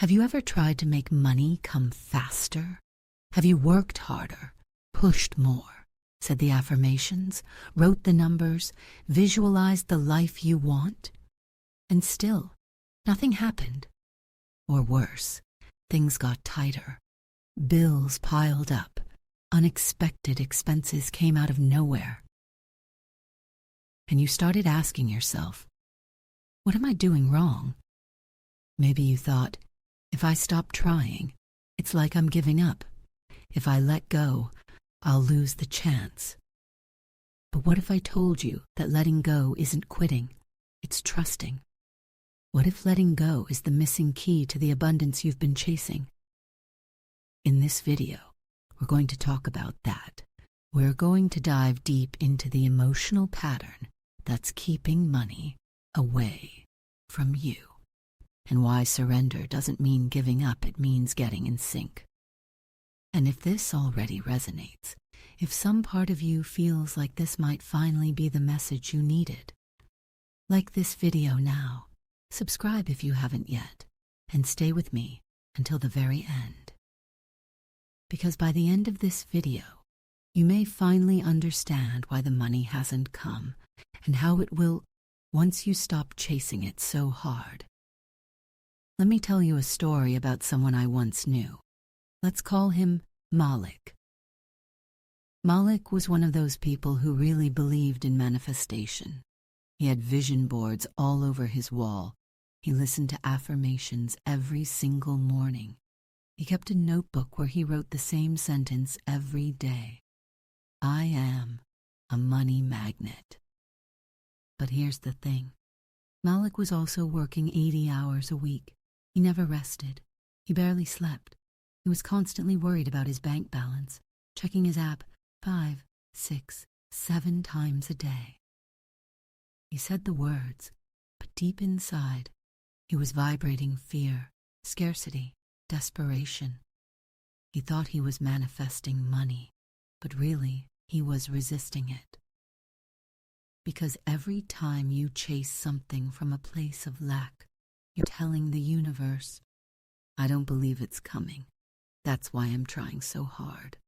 Have you ever tried to make money come faster? Have you worked harder, pushed more, said the affirmations, wrote the numbers, visualized the life you want? And still, nothing happened. Or worse, things got tighter. Bills piled up. Unexpected expenses came out of nowhere. And you started asking yourself, what am I doing wrong? Maybe you thought, if I stop trying, it's like I'm giving up. If I let go, I'll lose the chance. But what if I told you that letting go isn't quitting, it's trusting? What if letting go is the missing key to the abundance you've been chasing? In this video, we're going to talk about that. We're going to dive deep into the emotional pattern that's keeping money away from you, and why surrender doesn't mean giving up, it means getting in sync. And if this already resonates, if some part of you feels like this might finally be the message you needed, like this video now, subscribe if you haven't yet, and stay with me until the very end. Because by the end of this video, you may finally understand why the money hasn't come, and how it will once you stop chasing it so hard. Let me tell you a story about someone I once knew. Let's call him Malik. Malik was one of those people who really believed in manifestation. He had vision boards all over his wall. He listened to affirmations every single morning. He kept a notebook where he wrote the same sentence every day. I am a money magnet. But here's the thing. Malik was also working 80 hours a week. He never rested. He barely slept. He was constantly worried about his bank balance, checking his app 5, 6, 7 times a day. He said the words, but deep inside, he was vibrating fear, scarcity, desperation. He thought he was manifesting money, but really, he was resisting it. Because every time you chase something from a place of lack, you're telling the universe, I don't believe it's coming. That's why I'm trying so hard.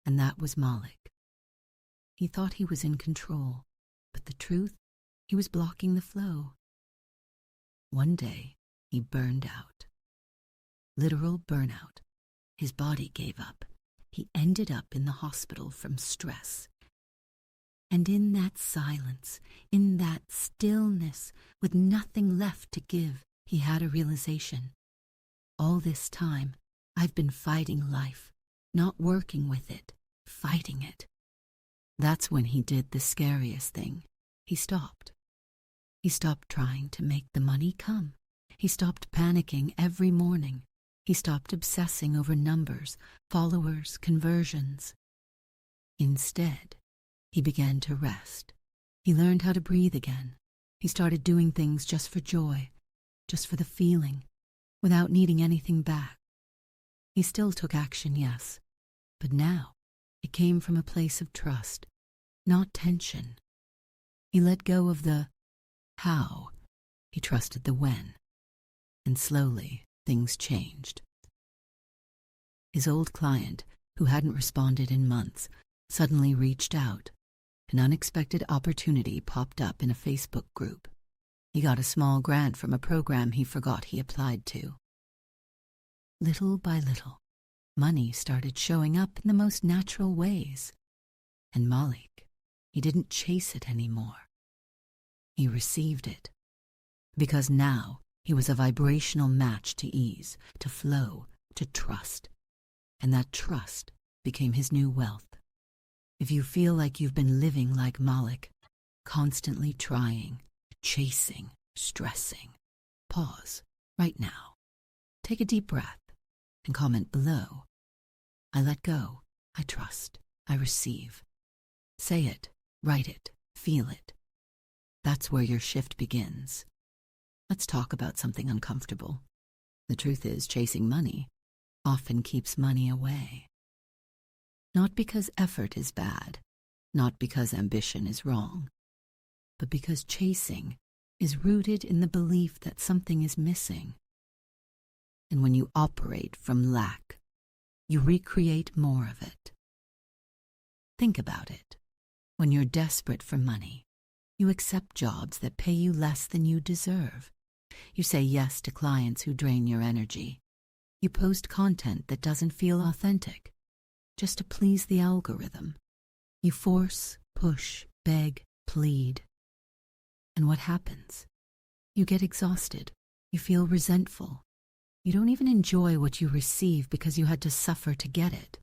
And that was Malik. He thought he was in control, but the truth, he was blocking the flow. One day, he burned out. Literal burnout. His body gave up. He ended up in the hospital from stress. And in that silence, in that stillness, with nothing left to give, he had a realization. All this time, I've been fighting life, not working with it, fighting it. That's when he did the scariest thing. He stopped. He stopped trying to make the money come. He stopped panicking every morning. He stopped obsessing over numbers, followers, conversions. Instead, he began to rest. He learned how to breathe again. He started doing things just for joy, just for the feeling, without needing anything back. He still took action, yes, but now it came from a place of trust, not tension. He let go of the how. He trusted the when. And slowly, things changed. His old client, who hadn't responded in months, suddenly reached out. An unexpected opportunity popped up in a Facebook group. He got a small grant from a program he forgot he applied to. Little by little, money started showing up in the most natural ways. And Malik, he didn't chase it anymore. He received it. Because now he was a vibrational match to ease, to flow, to trust. And that trust became his new wealth. If you feel like you've been living like Malik, constantly trying, chasing, stressing, pause right now. Take a deep breath and comment below. I let go, I trust, I receive. Say it, write it, feel it. That's where your shift begins. Let's talk about something uncomfortable. The truth is, chasing money often keeps money away. Not because effort is bad, not because ambition is wrong, but because chasing is rooted in the belief that something is missing. And when you operate from lack, you recreate more of it. Think about it. When you're desperate for money, you accept jobs that pay you less than you deserve. You say yes to clients who drain your energy. You post content that doesn't feel authentic, just to please the algorithm. You force, push, beg, plead. And what happens? You get exhausted. You feel resentful. You don't even enjoy what you receive because you had to suffer to get it.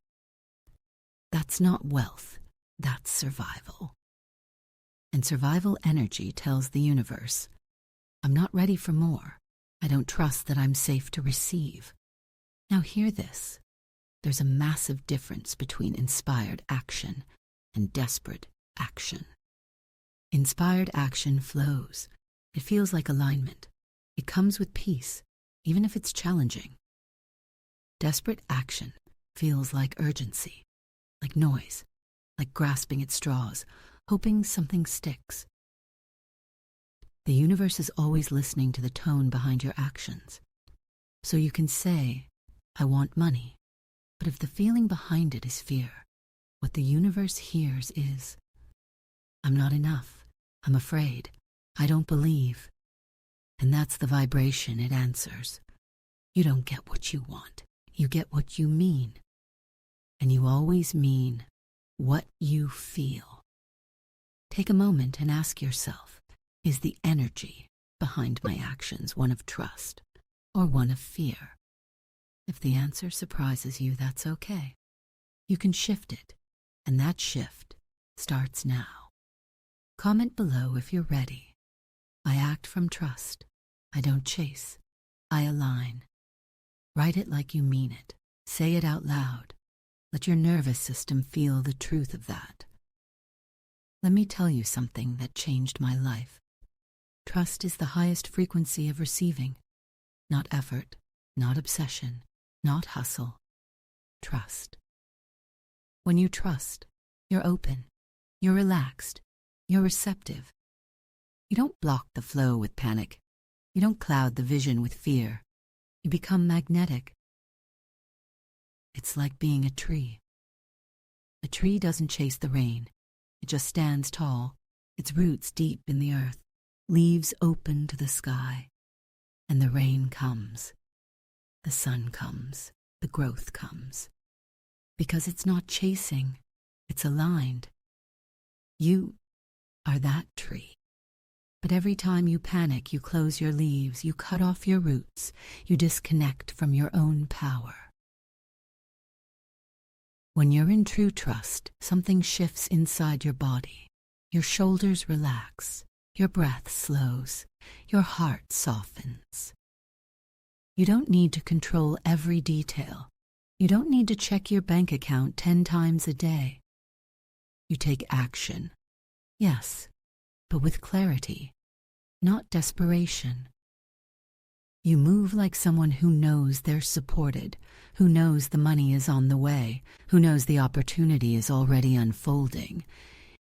That's not wealth. That's survival. And survival energy tells the universe, I'm not ready for more. I don't trust that I'm safe to receive. Now hear this. There's a massive difference between inspired action and desperate action. Inspired action flows. It feels like alignment. It comes with peace, even if it's challenging. Desperate action feels like urgency, like noise, like grasping at straws, hoping something sticks. The universe is always listening to the tone behind your actions. So you can say, I want money, but if the feeling behind it is fear, what the universe hears is, I'm not enough, I'm afraid, I don't believe. And that's the vibration it answers. You don't get what you want, you get what you mean. And you always mean what you feel. Take a moment and ask yourself, is the energy behind my actions one of trust or one of fear? If the answer surprises you, that's okay. You can shift it, and that shift starts now. Comment below if you're ready. I act from trust. I don't chase. I align. Write it like you mean it. Say it out loud. Let your nervous system feel the truth of that. Let me tell you something that changed my life. Trust is the highest frequency of receiving. Not effort, not obsession, not hustle. Trust. When you trust, you're open, you're relaxed, you're receptive. You don't block the flow with panic. You don't cloud the vision with fear. You become magnetic. It's like being a tree. A tree doesn't chase the rain. It just stands tall, its roots deep in the earth, leaves open to the sky. And the rain comes. The sun comes. The growth comes. Because it's not chasing, it's aligned. You are that tree. But every time you panic, you close your leaves, you cut off your roots, you disconnect from your own power. When you're in true trust, something shifts inside your body. Your shoulders relax, your breath slows, your heart softens. You don't need to control every detail. You don't need to check your bank account 10 times a day. You take action, yes, but with clarity, not desperation. You move like someone who knows they're supported, who knows the money is on the way, who knows the opportunity is already unfolding,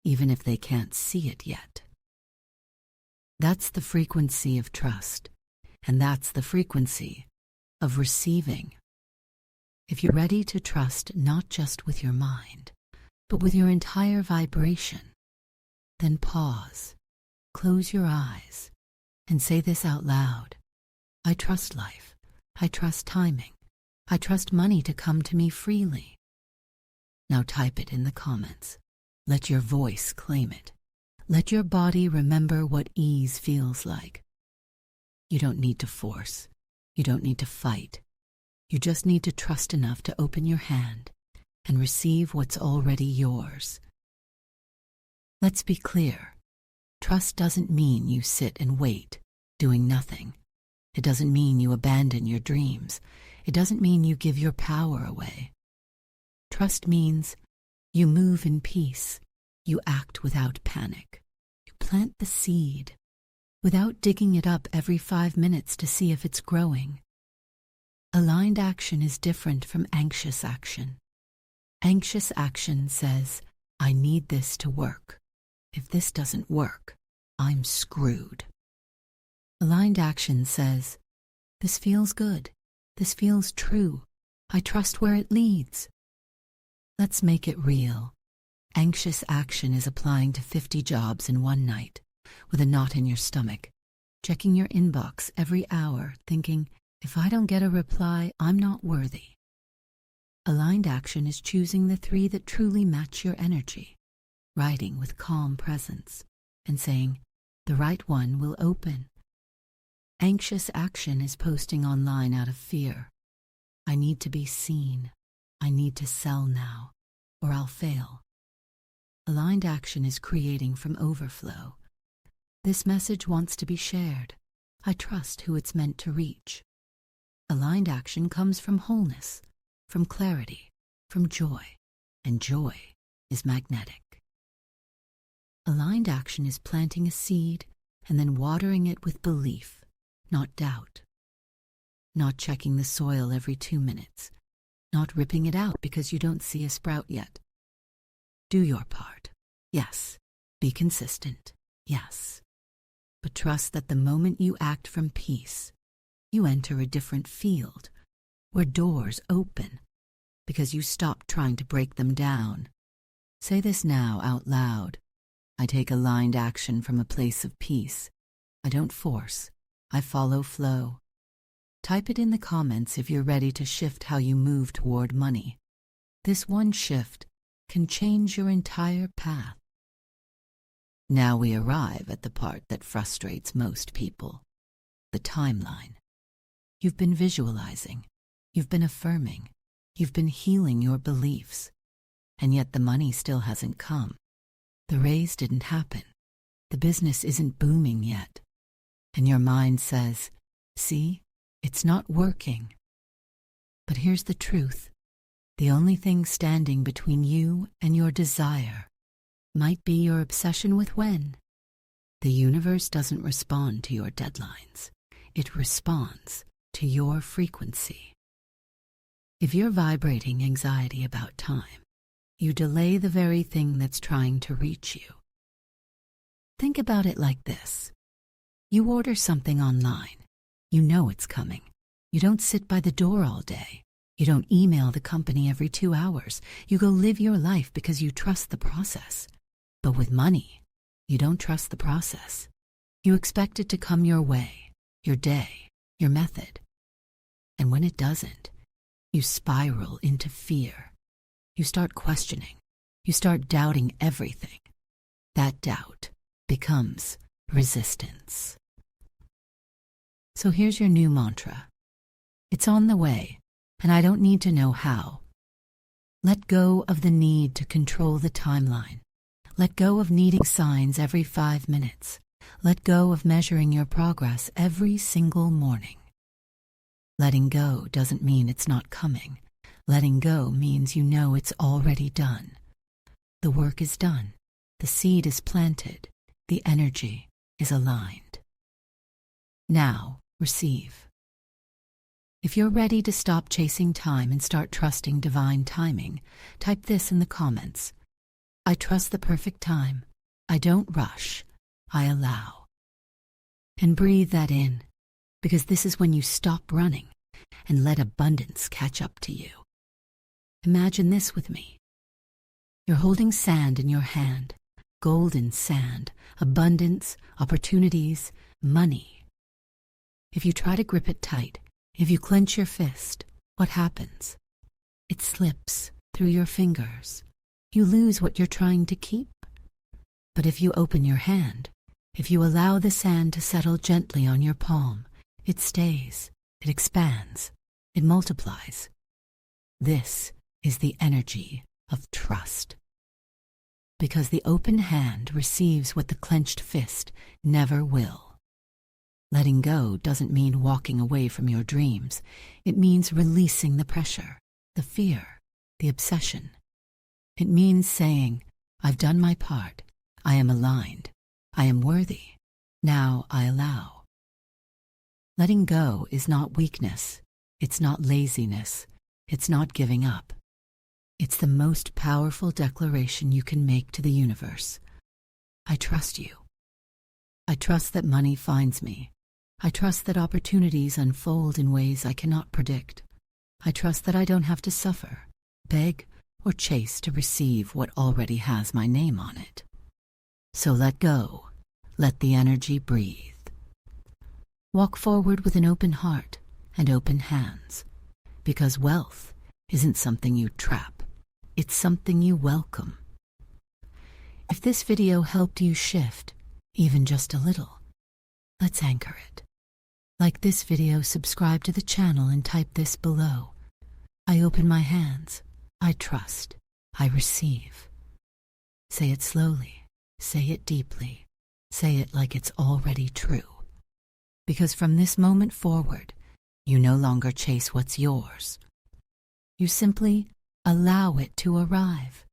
even if they can't see it yet. That's the frequency of trust, and that's the frequency of receiving. If you're ready to trust not just with your mind, but with your entire vibration, then pause, close your eyes, and say this out loud. I trust life. I trust timing. I trust money to come to me freely. Now type it in the comments. Let your voice claim it. Let your body remember what ease feels like. You don't need to force. You don't need to fight. You just need to trust enough to open your hand and receive what's already yours. Let's be clear. Trust doesn't mean you sit and wait, doing nothing. It doesn't mean you abandon your dreams. It doesn't mean you give your power away. Trust means you move in peace. You act without panic. You plant the seed without digging it up every 5 minutes to see if it's growing. Aligned action is different from anxious action. Anxious action says, I need this to work. If this doesn't work, I'm screwed. Aligned action says, this feels good. This feels true. I trust where it leads. Let's make it real. Anxious action is applying to 50 jobs in one night, with a knot in your stomach, checking your inbox every hour, thinking, if I don't get a reply, I'm not worthy. Aligned action is choosing the 3 that truly match your energy, writing with calm presence, and saying, the right one will open. Anxious action is posting online out of fear. I need to be seen. I need to sell now, or I'll fail. Aligned action is creating from overflow. This message wants to be shared. I trust who it's meant to reach. Aligned action comes from wholeness, from clarity, from joy, and joy is magnetic. Aligned action is planting a seed and then watering it with belief, not doubt. Not checking the soil every 2 minutes, not ripping it out because you don't see a sprout yet. Do your part, yes. Be consistent, yes. But trust that the moment you act from peace, you enter a different field where doors open because you stop trying to break them down. Say this now out loud. I take aligned action from a place of peace. I don't force, I follow flow. Type it in the comments if you're ready to shift how you move toward money. This one shift can change your entire path. Now we arrive at the part that frustrates most people, the timeline. You've been visualizing, you've been affirming, you've been healing your beliefs, and yet the money still hasn't come. The raise didn't happen. The business isn't booming yet. And your mind says, see, it's not working. But here's the truth. The only thing standing between you and your desire might be your obsession with when. The universe doesn't respond to your deadlines. It responds to your frequency. If you're vibrating anxiety about time, you delay the very thing that's trying to reach you. Think about it like this. You order something online. You know it's coming. You don't sit by the door all day. You don't email the company every 2 hours. You go live your life because you trust the process. But with money, you don't trust the process. You expect it to come your way, your day, your method. And when it doesn't, you spiral into fear. You start questioning. You start doubting everything. That doubt becomes resistance. So here's your new mantra. It's on the way, and I don't need to know how. Let go of the need to control the timeline. Let go of needing signs every 5 minutes. Let go of measuring your progress every single morning. Letting go doesn't mean it's not coming. Letting go means you know it's already done. The work is done. The seed is planted. The energy is aligned. Now, receive. If you're ready to stop chasing time and start trusting divine timing, type this in the comments. I trust the perfect time. I don't rush. I allow. And breathe that in, because this is when you stop running and let abundance catch up to you. Imagine this with me. You're holding sand in your hand, golden sand, abundance, opportunities, money. If you try to grip it tight, if you clench your fist, what happens? It slips through your fingers. You lose what you're trying to keep. But if you open your hand, if you allow the sand to settle gently on your palm, it stays, it expands, it multiplies. This is the energy of trust. Because the open hand receives what the clenched fist never will. Letting go doesn't mean walking away from your dreams. It means releasing the pressure, the fear, the obsession. It means saying, I've done my part. I am aligned. I am worthy. Now I allow. Letting go is not weakness. It's not laziness. It's not giving up. It's the most powerful declaration you can make to the universe. I trust you. I trust that money finds me. I trust that opportunities unfold in ways I cannot predict. I trust that I don't have to suffer, beg, or chase to receive what already has my name on it. So let go. Let the energy breathe. Walk forward with an open heart and open hands, because wealth isn't something you trap. It's something you welcome. If this video helped you shift, even just a little, let's anchor it. Like this video, subscribe to the channel and type this below. I open my hands. I trust. I receive. Say it slowly. Say it deeply. Say it like it's already true. Because from this moment forward, you no longer chase what's yours. You simply allow it to arrive.